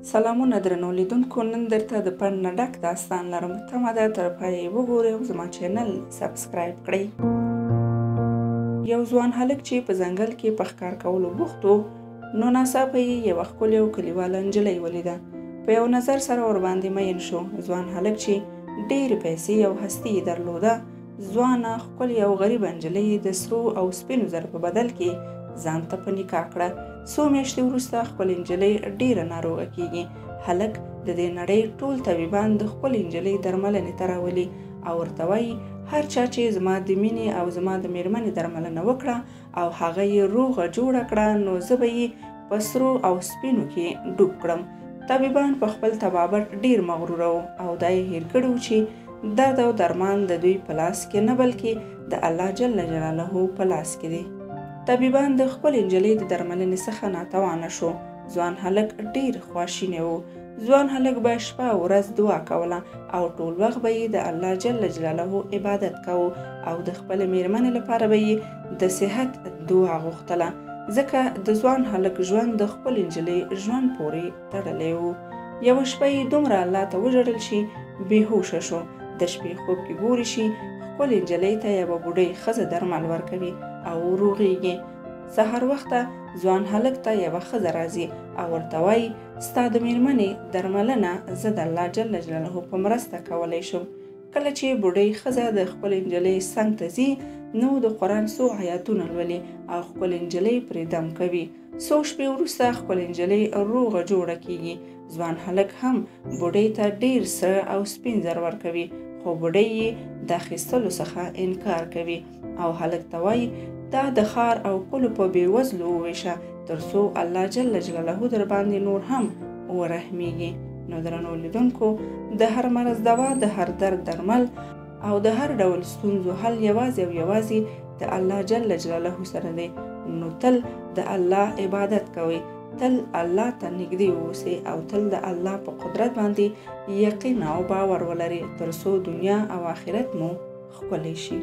سلامونه درنو لیدونکو، نن درته د پند نه ډک داستان لرم. تمه ده تر پایه وګورئ او زما چینل سبسکرایب کړئ. یو ځوان هلک چې په ځنګل کې په ښکار کولو بوخت و، نو ناڅاپه یې یوه ښکلې او کلیواله نجلۍ ولیده. په یو نظر سره ورباندې مین شو. ځوان هلک چې ډېرې پیسې او هستي یې درلوده، ځوانه ښکلې او غریبه نجلۍ د سرو او سپینو زرو په بدل کې ځان ته په نکاح کړه. څو میاشتې وروسته خپلې نجلۍ ډېره ناروغه کیږي. هلک د دې نړۍ ټول طبیبان د خپلې نجلۍ درملنې ته راولي او ورته وایي هر چا چې زما د مینې او زما د میرمنې درملنه وکړه او هغه یې روغه جوړه کړه، نو زه به یې په سرو او سپینو کې ډوب کړم. طبیبان په خپل طبابت ډېر مغروره وو او دا یې هېر کړي وو چې درد او درمان د دوی په لاس کې نه، بلکې د الله جل جلاله په لاس کې دی. طبیبان د خپلې نجلۍ د درملنې څخه ناتوانه شو. ځوان هلک ډېر خواشینی و. ځوان هلک به شپه او ورځ دعا کوله او ټول وخت به یې د الله جل جلاله عبادت کوو او د خپلې میرمنې لپاره به یې د صحت دعا غوښتله، ځکه د ځوان هلک ژوند د خپلې نجلۍ ژوند پورې تړلی و. یوه شپه یې دومره الله ته وژړل چې بېهوشه شو. د شپې خوب کې ګوري چې خپلې نجلۍ ته یوه بوډۍ ښځه درمل ورکوي او روغېږي. سهار وخته ځوان هلک ته یوه ښځه راځي او ورته وایي ستا د میرمنې درملنه زه د الله جل جلاله په مرسته کولی شم. کله چې بوډۍ ښځه د خپلې نجلۍ څنګ ته ځي، نو د قرآن څو آیاتونه لولي او خپلې نجلۍ پرې دم کوي. څو شپې وروسته خپلې نجلۍ روغه جوړه کیږي. ځوان هلک هم بوډۍ ته ډېر سره او سپین زر ورکوي، خو بوډۍ یې د اخیستلو څخه انکار کوي او هلک ته وایي دا د ښار او کلو په بېوزلو وویشه، تر څو الله جل جلاله در باندې نور هم ورحمیږي. نو درنو لیدونکو، د هر مرض دوا، د هر درد درمل او د هر ډول ستونزو حل یوازې او یوازې د الله جل جلاله سره دی. نو تل د الله عبادت کوئ، تل الله ته نږدې اوسئ او تل د الله په قدرت باندې یقین او باور ولرئ، تر څو دنیا او آخرت مو ښکلی شي.